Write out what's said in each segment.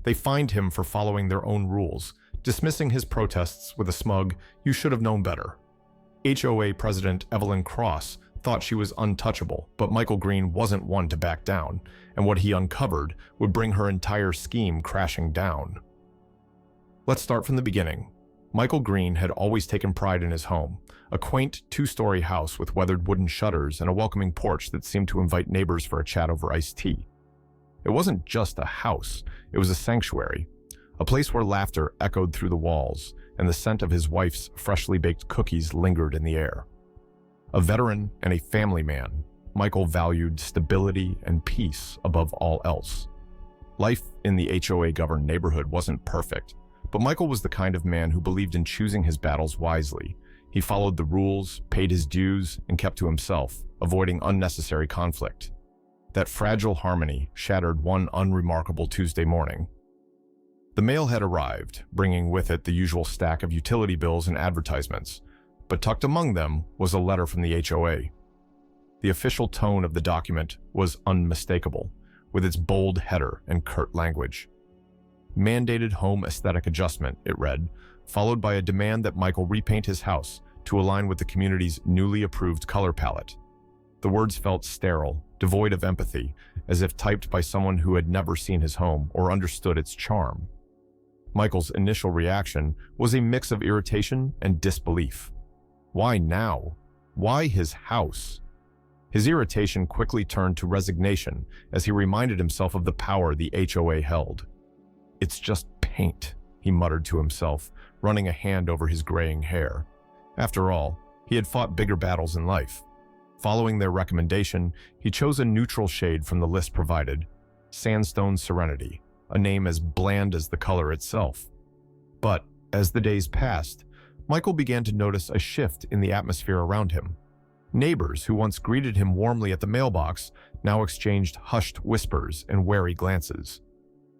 They fined him for following their own rules, dismissing his protests with a smug, "You should have known better." HOA President Evelyn Cross thought she was untouchable, but Michael Green wasn't one to back down, and what he uncovered would bring her entire scheme crashing down. Let's start from the beginning. Michael Green had always taken pride in his home, a quaint two-story house with weathered wooden shutters and a welcoming porch that seemed to invite neighbors for a chat over iced tea. It wasn't just a house, it was a sanctuary, a place where laughter echoed through the walls and the scent of his wife's freshly baked cookies lingered in the air. A veteran and a family man, Michael valued stability and peace above all else. Life in the HOA-governed neighborhood wasn't perfect, but Michael was the kind of man who believed in choosing his battles wisely. He followed the rules, paid his dues, and kept to himself, avoiding unnecessary conflict. That fragile harmony shattered one unremarkable Tuesday morning. The mail had arrived, bringing with it the usual stack of utility bills and advertisements, but tucked among them was a letter from the HOA. The official tone of the document was unmistakable, with its bold header and curt language. Mandated home aesthetic adjustment, it read, followed by a demand that Michael repaint his house to align with the community's newly approved color palette. The words felt sterile, devoid of empathy, as if typed by someone who had never seen his home or understood its charm. Michael's initial reaction was a mix of irritation and disbelief. Why now? Why his house? His irritation quickly turned to resignation as he reminded himself of the power the HOA held. "It's just paint," he muttered to himself, running a hand over his graying hair. After all, he had fought bigger battles in life. Following their recommendation, he chose a neutral shade from the list provided, Sandstone Serenity, a name as bland as the color itself. But as the days passed, Michael began to notice a shift in the atmosphere around him. Neighbors who once greeted him warmly at the mailbox now exchanged hushed whispers and wary glances.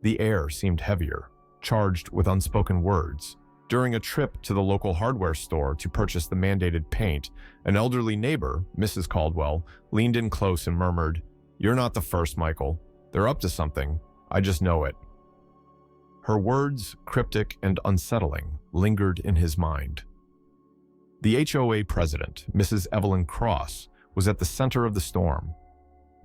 The air seemed heavier, charged with unspoken words. During a trip to the local hardware store to purchase the mandated paint, an elderly neighbor, Mrs. Caldwell, leaned in close and murmured, "You're not the first, Michael. They're up to something. I just know it." Her words, cryptic and unsettling, lingered in his mind. The HOA president, Mrs. Evelyn Cross, was at the center of the storm.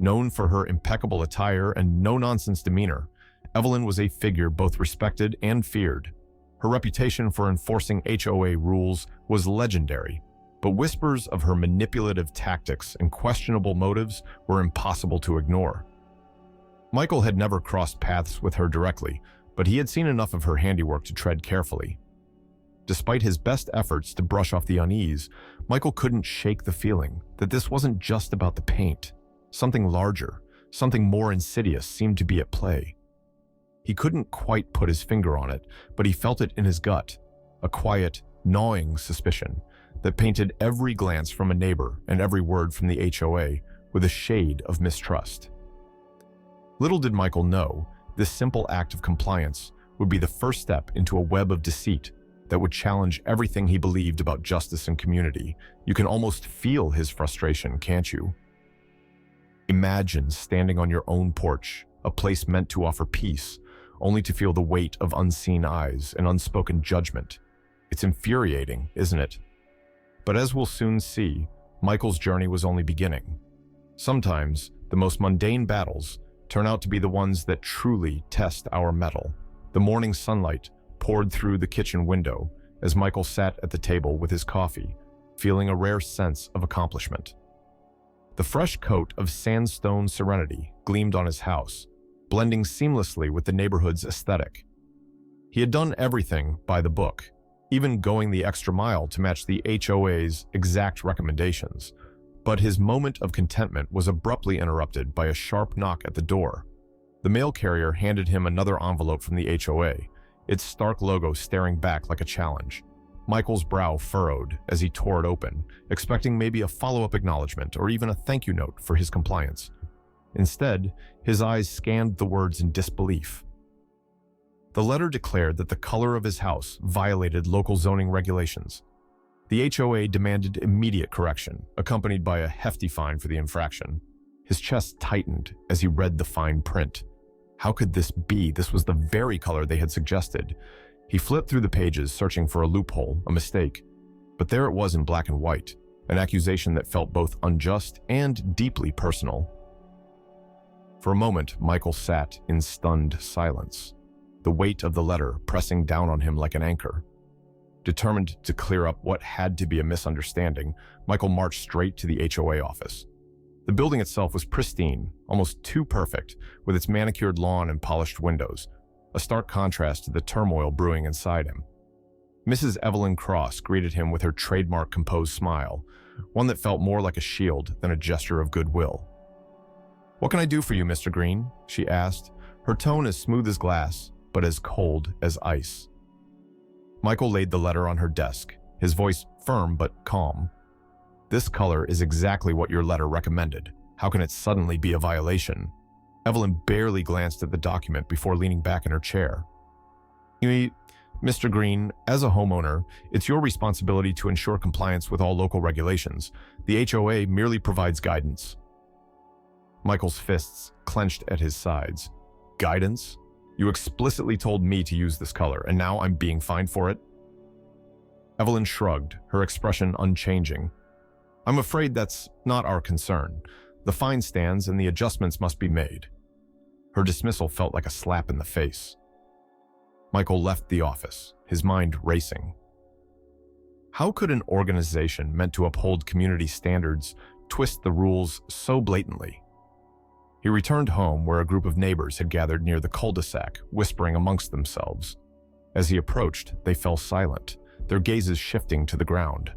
Known for her impeccable attire and no-nonsense demeanor, Evelyn was a figure both respected and feared. Her reputation for enforcing HOA rules was legendary, but whispers of her manipulative tactics and questionable motives were impossible to ignore. Michael had never crossed paths with her directly, but he had seen enough of her handiwork to tread carefully. Despite his best efforts to brush off the unease, Michael couldn't shake the feeling that this wasn't just about the paint. Something larger, something more insidious seemed to be at play. He couldn't quite put his finger on it, but he felt it in his gut, a quiet, gnawing suspicion that painted every glance from a neighbor and every word from the HOA with a shade of mistrust. Little did Michael know, this simple act of compliance would be the first step into a web of deceit that would challenge everything he believed about justice and community. You can almost feel his frustration, can't you? Imagine standing on your own porch, a place meant to offer peace, only to feel the weight of unseen eyes and unspoken judgment. It's infuriating, isn't it? But as we'll soon see, Michael's journey was only beginning. Sometimes, the most mundane battles turn out to be the ones that truly test our mettle. The morning sunlight poured through the kitchen window as Michael sat at the table with his coffee, feeling a rare sense of accomplishment. The fresh coat of sandstone serenity gleamed on his house, blending seamlessly with the neighborhood's aesthetic. He had done everything by the book, even going the extra mile to match the HOA's exact recommendations. But his moment of contentment was abruptly interrupted by a sharp knock at the door. The mail carrier handed him another envelope from the HOA, its stark logo staring back like a challenge. Michael's brow furrowed as he tore it open, expecting maybe a follow-up acknowledgement or even a thank you note for his compliance. Instead, his eyes scanned the words in disbelief. The letter declared that the color of his house violated local zoning regulations. The HOA demanded immediate correction, accompanied by a hefty fine for the infraction. His chest tightened as he read the fine print. How could this be? This was the very color they had suggested. He flipped through the pages, searching for a loophole, a mistake. But there it was in black and white, an accusation that felt both unjust and deeply personal. For a moment, Michael sat in stunned silence, the weight of the letter pressing down on him like an anchor. Determined to clear up what had to be a misunderstanding, Michael marched straight to the HOA office. The building itself was pristine, almost too perfect, with its manicured lawn and polished windows, a stark contrast to the turmoil brewing inside him. Mrs. Evelyn Cross greeted him with her trademark composed smile, one that felt more like a shield than a gesture of goodwill. "What can I do for you, Mr. Green?" she asked, her tone as smooth as glass, but as cold as ice. Michael laid the letter on her desk, his voice firm but calm. "This color is exactly what your letter recommended. How can it suddenly be a violation?" Evelyn barely glanced at the document before leaning back in her chair. "Mr. Green, as a homeowner, it's your responsibility to ensure compliance with all local regulations. The HOA merely provides guidance." Michael's fists clenched at his sides. "Guidance? You explicitly told me to use this color, and now I'm being fined for it?" Evelyn shrugged, her expression unchanging. "I'm afraid that's not our concern. The fine stands and the adjustments must be made." Her dismissal felt like a slap in the face. Michael left the office, his mind racing. How could an organization meant to uphold community standards twist the rules so blatantly? He returned home where a group of neighbors had gathered near the cul-de-sac, whispering amongst themselves. As he approached, they fell silent, their gazes shifting to the ground.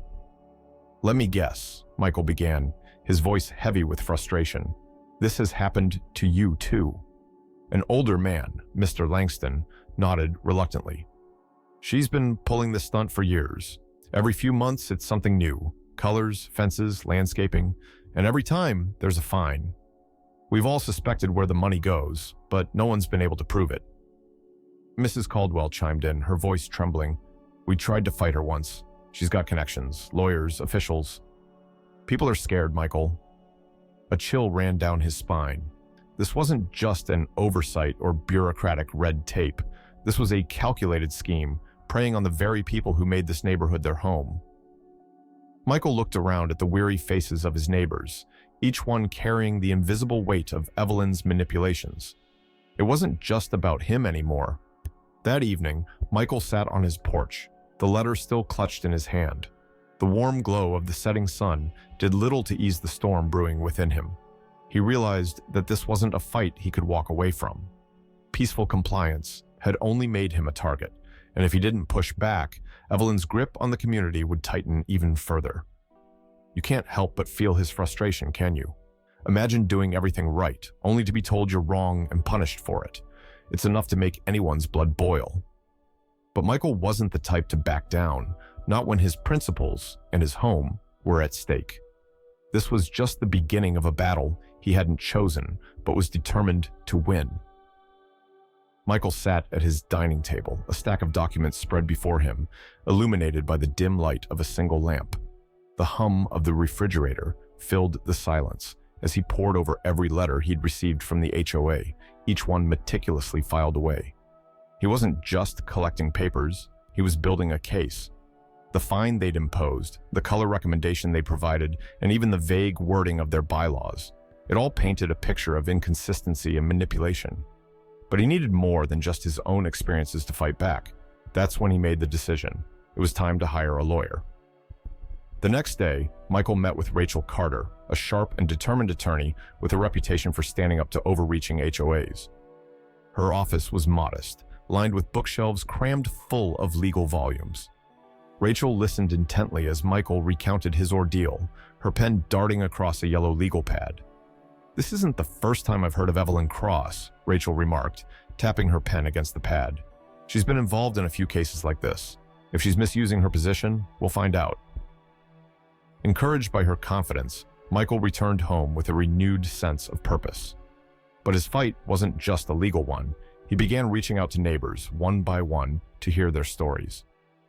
"Let me guess," Michael began, his voice heavy with frustration. "This has happened to you too." An older man, Mr. Langston, nodded reluctantly. "She's been pulling this stunt for years. Every few months it's something new. Colors, fences, landscaping, and every time there's a fine. We've all suspected where the money goes, but no one's been able to prove it." Mrs. Caldwell chimed in, her voice trembling. "We tried to fight her once. She's got connections, lawyers, officials. People are scared, Michael." A chill ran down his spine. This wasn't just an oversight or bureaucratic red tape. This was a calculated scheme, preying on the very people who made this neighborhood their home. Michael looked around at the weary faces of his neighbors, each one carrying the invisible weight of Evelyn's manipulations. It wasn't just about him anymore. That evening, Michael sat on his porch, the letter still clutched in his hand. The warm glow of the setting sun did little to ease the storm brewing within him. He realized that this wasn't a fight he could walk away from. Peaceful compliance had only made him a target, and if he didn't push back, Evelyn's grip on the community would tighten even further. You can't help but feel his frustration, can you? Imagine doing everything right, only to be told you're wrong and punished for it. It's enough to make anyone's blood boil. But Michael wasn't the type to back down, not when his principles and his home were at stake. This was just the beginning of a battle he hadn't chosen, but was determined to win. Michael sat at his dining table, a stack of documents spread before him, illuminated by the dim light of a single lamp. The hum of the refrigerator filled the silence as he pored over every letter he'd received from the HOA, each one meticulously filed away. He wasn't just collecting papers, he was building a case. The fine they'd imposed, the color recommendation they provided, and even the vague wording of their bylaws. It all painted a picture of inconsistency and manipulation. But he needed more than just his own experiences to fight back. That's when he made the decision. It was time to hire a lawyer. The next day, Michael met with Rachel Carter, a sharp and determined attorney with a reputation for standing up to overreaching HOAs. Her office was modest, lined with bookshelves crammed full of legal volumes. Rachel listened intently as Michael recounted his ordeal, her pen darting across a yellow legal pad. "This isn't the first time I've heard of Evelyn Cross," Rachel remarked, tapping her pen against the pad. "She's been involved in a few cases like this. If she's misusing her position, we'll find out." Encouraged by her confidence, Michael returned home with a renewed sense of purpose. But his fight wasn't just a legal one. He began reaching out to neighbors, one by one, to hear their stories.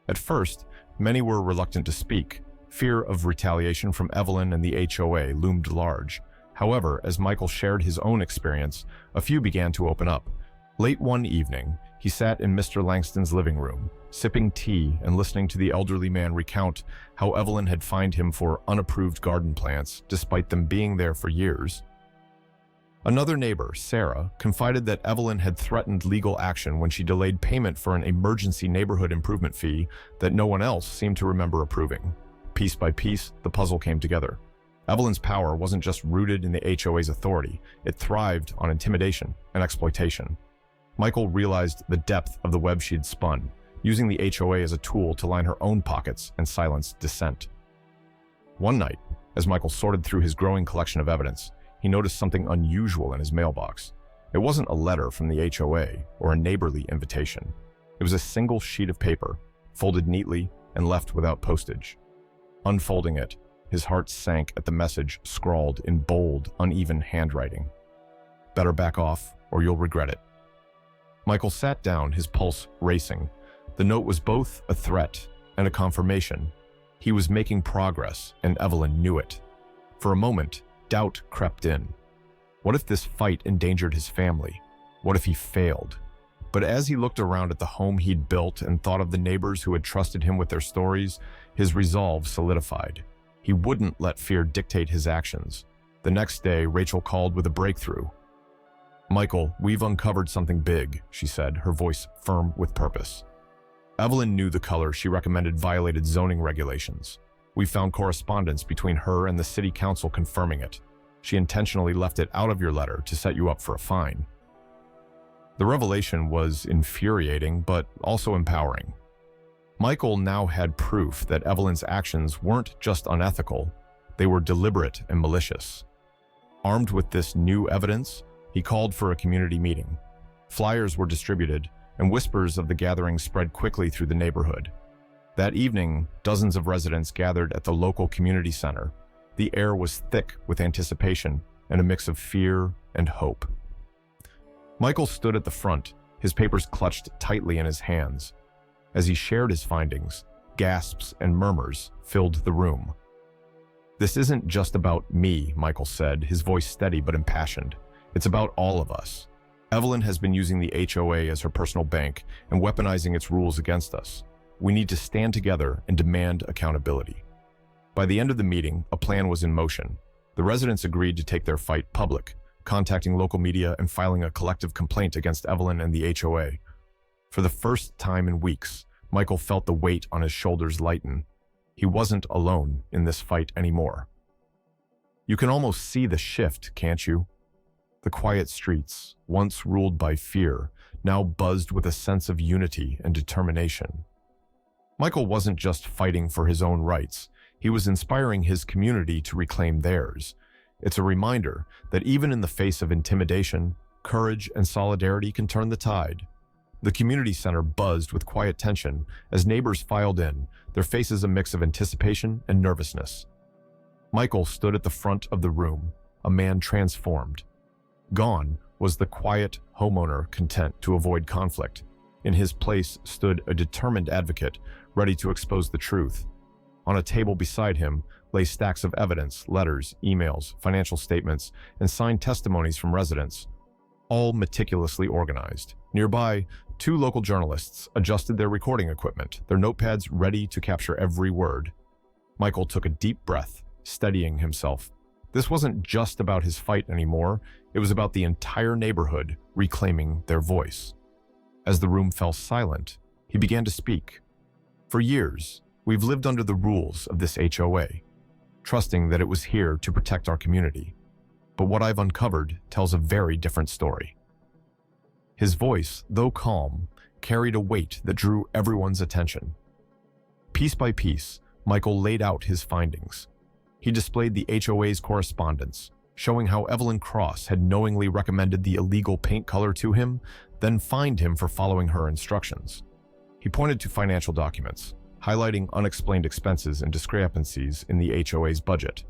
At first, many were reluctant to speak. Fear of retaliation from Evelyn and the HOA loomed large. However, as Michael shared his own experience, a few began to open up, Late one evening, he sat in Mr. Langston's living room, sipping tea and listening to the elderly man recount how Evelyn had fined him for unapproved garden plants, despite them being there for years. Another neighbor, Sarah, confided that Evelyn had threatened legal action when she delayed payment for an emergency neighborhood improvement fee that no one else seemed to remember approving. Piece by piece, the puzzle came together. Evelyn's power wasn't just rooted in the HOA's authority, it thrived on intimidation and exploitation. Michael realized the depth of the web she'd spun, using the HOA as a tool to line her own pockets and silence dissent. One night, as Michael sorted through his growing collection of evidence, he noticed something unusual in his mailbox. It wasn't a letter from the HOA or a neighborly invitation. It was a single sheet of paper, folded neatly and left without postage. Unfolding it, his heart sank at the message scrawled in bold, uneven handwriting. "Better back off, or you'll regret it." Michael sat down, his pulse racing. The note was both a threat and a confirmation. He was making progress, and Evelyn knew it. For a moment, doubt crept in. What if this fight endangered his family? What if he failed? But as he looked around at the home he'd built and thought of the neighbors who had trusted him with their stories, his resolve solidified. He wouldn't let fear dictate his actions. The next day, Rachel called with a breakthrough. "Michael, we've uncovered something big," she said, her voice firm with purpose. Evelyn knew the color she recommended violated zoning regulations. We found correspondence between her and the city council confirming it. She intentionally left it out of your letter to set you up for a fine. The revelation was infuriating, but also empowering. Michael now had proof that Evelyn's actions weren't just unethical, they were deliberate and malicious. Armed with this new evidence, he called for a community meeting. Flyers were distributed, and whispers of the gathering spread quickly through the neighborhood. That evening, dozens of residents gathered at the local community center. The air was thick with anticipation and a mix of fear and hope. Michael stood at the front, his papers clutched tightly in his hands. As he shared his findings, gasps and murmurs filled the room. "This isn't just about me," Michael said, his voice steady but impassioned. "It's about all of us. Evelyn has been using the HOA as her personal bank and weaponizing its rules against us. We need to stand together and demand accountability." By the end of the meeting, a plan was in motion. The residents agreed to take their fight public, contacting local media and filing a collective complaint against Evelyn and the HOA. For the first time in weeks, Michael felt the weight on his shoulders lighten. He wasn't alone in this fight anymore. You can almost see the shift, can't you? The quiet streets, once ruled by fear, now buzzed with a sense of unity and determination. Michael wasn't just fighting for his own rights, he was inspiring his community to reclaim theirs. It's a reminder that even in the face of intimidation, courage and solidarity can turn the tide. The community center buzzed with quiet tension as neighbors filed in, their faces a mix of anticipation and nervousness. Michael stood at the front of the room, a man transformed. Gone was the quiet homeowner content to avoid conflict. In his place stood a determined advocate, ready to expose the truth. On a table beside him lay stacks of evidence, letters, emails, financial statements, and signed testimonies from residents, all meticulously organized. Nearby, two local journalists adjusted their recording equipment, their notepads ready to capture every word. Michael took a deep breath, steadying himself. This wasn't just about his fight anymore, it was about the entire neighborhood reclaiming their voice. As the room fell silent, he began to speak. "For years, we've lived under the rules of this HOA, trusting that it was here to protect our community. But what I've uncovered tells a very different story." His voice, though calm, carried a weight that drew everyone's attention. Piece by piece, Michael laid out his findings. He displayed the HOA's correspondence, showing how Evelyn Cross had knowingly recommended the illegal paint color to him, then fined him for following her instructions. He pointed to financial documents, highlighting unexplained expenses and discrepancies in the HOA's budget.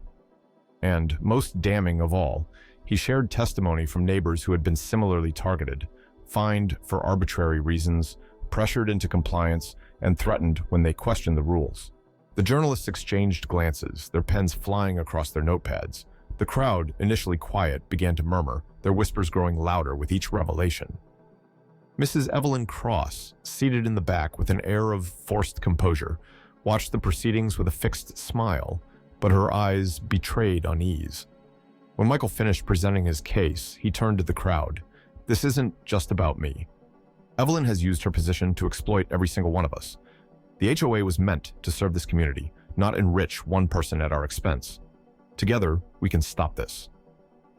And, most damning of all, he shared testimony from neighbors who had been similarly targeted, fined for arbitrary reasons, pressured into compliance, and threatened when they questioned the rules. The journalists exchanged glances, their pens flying across their notepads. The crowd, initially quiet, began to murmur, their whispers growing louder with each revelation. Mrs. Evelyn Cross, seated in the back with an air of forced composure, watched the proceedings with a fixed smile, but her eyes betrayed unease. When Michael finished presenting his case, he turned to the crowd. "This isn't just about me. Evelyn has used her position to exploit every single one of us. The HOA was meant to serve this community, not enrich one person at our expense. Together, we can stop this."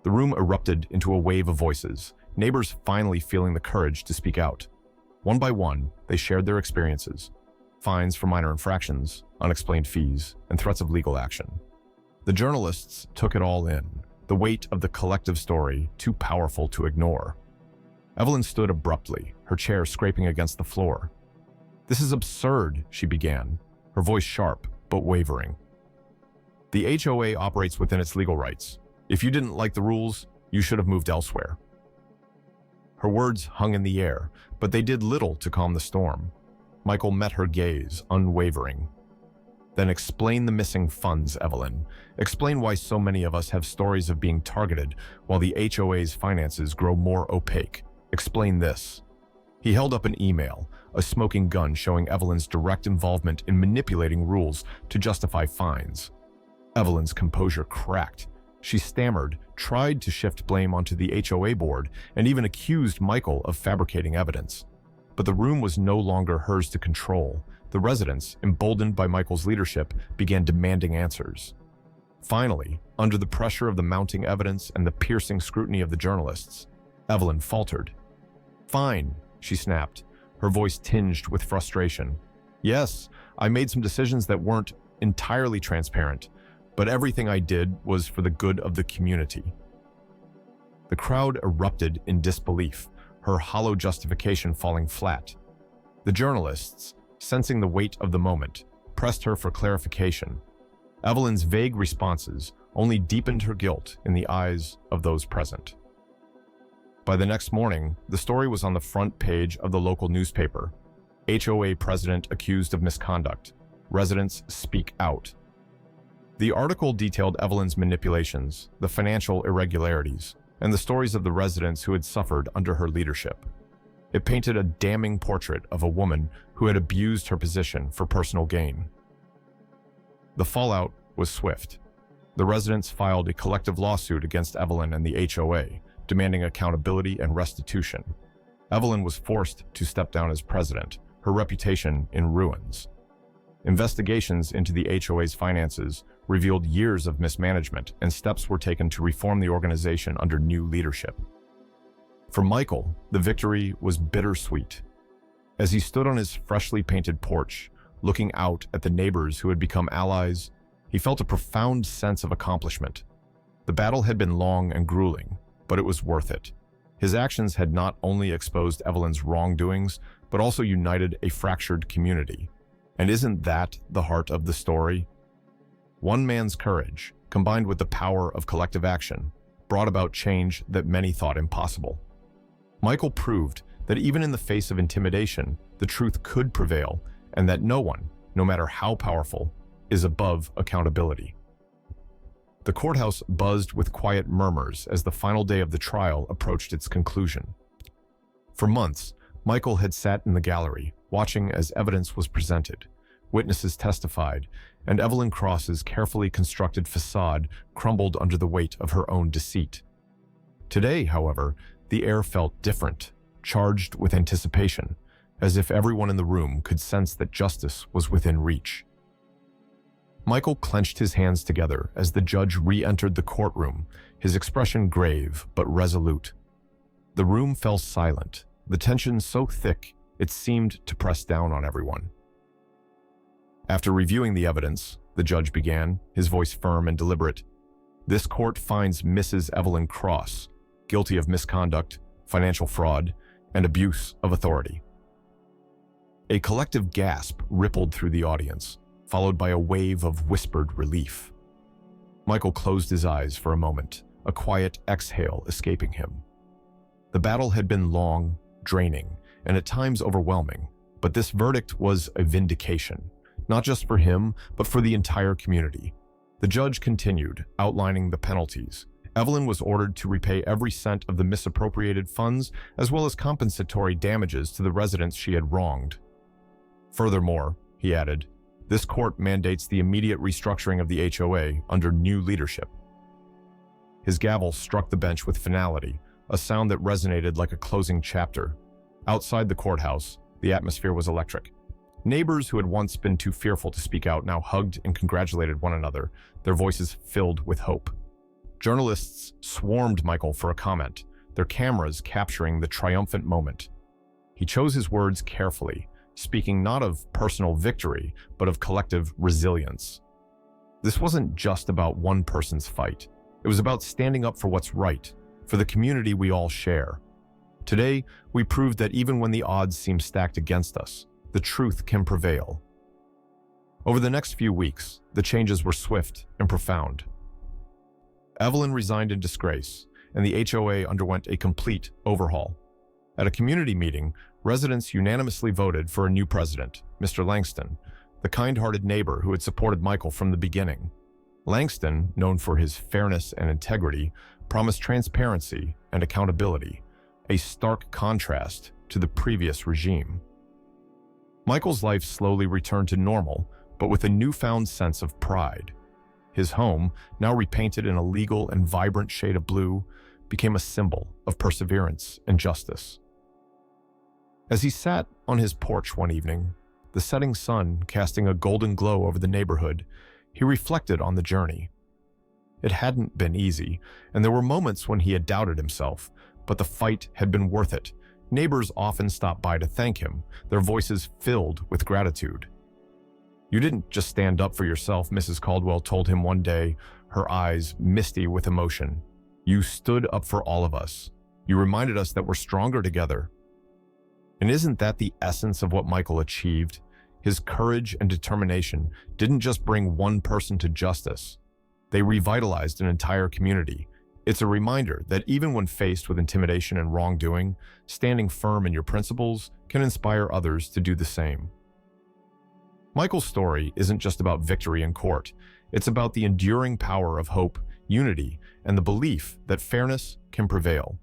The room erupted into a wave of voices, neighbors finally feeling the courage to speak out. One by one, they shared their experiences: fines for minor infractions, unexplained fees, and threats of legal action. The journalists took it all in, the weight of the collective story too powerful to ignore. Evelyn stood abruptly, her chair scraping against the floor. "This is absurd," she began, her voice sharp but wavering. "The HOA operates within its legal rights. If you didn't like the rules, you should have moved elsewhere." Her words hung in the air, but they did little to calm the storm. Michael met her gaze, unwavering. "Then explain the missing funds, Evelyn. Explain why so many of us have stories of being targeted while the HOA's finances grow more opaque. Explain this." He held up an email, a smoking gun showing Evelyn's direct involvement in manipulating rules to justify fines. Evelyn's composure cracked. She stammered, tried to shift blame onto the HOA board, and even accused Michael of fabricating evidence. But the room was no longer hers to control. The residents, emboldened by Michael's leadership, began demanding answers. Finally, under the pressure of the mounting evidence and the piercing scrutiny of the journalists, Evelyn faltered. "Fine," she snapped, her voice tinged with frustration. "Yes, I made some decisions that weren't entirely transparent, but everything I did was for the good of the community." The crowd erupted in disbelief, her hollow justification falling flat. The journalists, sensing the weight of the moment, pressed her for clarification. Evelyn's vague responses only deepened her guilt in the eyes of those present. By the next morning, the story was on the front page of the local newspaper. HOA president accused of misconduct. Residents speak out. The article detailed Evelyn's manipulations, the financial irregularities, and the stories of the residents who had suffered under her leadership. It painted a damning portrait of a woman who had abused her position for personal gain. The fallout was swift. The residents filed a collective lawsuit against Evelyn and the HOA, demanding accountability and restitution. Evelyn was forced to step down as president, her reputation in ruins. Investigations into the HOA's finances revealed years of mismanagement, and steps were taken to reform the organization under new leadership. For Michael, the victory was bittersweet. As he stood on his freshly painted porch, looking out at the neighbors who had become allies, he felt a profound sense of accomplishment. The battle had been long and grueling, but it was worth it. His actions had not only exposed Evelyn's wrongdoings, but also united a fractured community. And isn't that the heart of the story? One man's courage, combined with the power of collective action, brought about change that many thought impossible. Michael proved that even in the face of intimidation, the truth could prevail, and that no one, no matter how powerful, is above accountability. The courthouse buzzed with quiet murmurs as the final day of the trial approached its conclusion. For months, Michael had sat in the gallery, watching as evidence was presented. Witnesses testified, and Evelyn Cross's carefully constructed facade crumbled under the weight of her own deceit. Today, however, the air felt different, charged with anticipation, as if everyone in the room could sense that justice was within reach. Michael clenched his hands together as the judge re-entered the courtroom, his expression grave but resolute. The room fell silent, the tension so thick it seemed to press down on everyone. After reviewing the evidence, the judge began, his voice firm and deliberate. "This court finds Mrs. Evelyn Cross guilty of misconduct, financial fraud, and abuse of authority." A collective gasp rippled through the audience, followed by a wave of whispered relief. Michael closed his eyes for a moment, a quiet exhale escaping him. The battle had been long, draining, and at times overwhelming, but this verdict was a vindication, not just for him, but for the entire community. The judge continued, outlining the penalties, Evelyn was ordered to repay every cent of the misappropriated funds, as well as compensatory damages to the residents she had wronged. Furthermore, he added, this court mandates the immediate restructuring of the HOA under new leadership. His gavel struck the bench with finality, a sound that resonated like a closing chapter. Outside the courthouse, the atmosphere was electric. Neighbors who had once been too fearful to speak out now hugged and congratulated one another, their voices filled with hope. Journalists swarmed Michael for a comment, their cameras capturing the triumphant moment. He chose his words carefully, speaking not of personal victory, but of collective resilience. This wasn't just about one person's fight. It was about standing up for what's right, for the community we all share. Today, we proved that even when the odds seem stacked against us, the truth can prevail. Over the next few weeks, the changes were swift and profound. Evelyn resigned in disgrace, and the HOA underwent a complete overhaul. At a community meeting, residents unanimously voted for a new president, Mr. Langston, the kind-hearted neighbor who had supported Michael from the beginning. Langston, known for his fairness and integrity, promised transparency and accountability, a stark contrast to the previous regime. Michael's life slowly returned to normal, but with a newfound sense of pride. His home, now repainted in a legal and vibrant shade of blue, became a symbol of perseverance and justice. As he sat on his porch one evening, the setting sun casting a golden glow over the neighborhood, he reflected on the journey. It hadn't been easy, and there were moments when he had doubted himself, but the fight had been worth it. Neighbors often stopped by to thank him, their voices filled with gratitude. "You didn't just stand up for yourself," Mrs. Caldwell told him one day, her eyes misty with emotion. "You stood up for all of us. You reminded us that we're stronger together." And isn't that the essence of what Michael achieved? His courage and determination didn't just bring one person to justice. They revitalized an entire community. It's a reminder that even when faced with intimidation and wrongdoing, standing firm in your principles can inspire others to do the same. Michael's story isn't just about victory in court. It's about the enduring power of hope, unity, and the belief that fairness can prevail.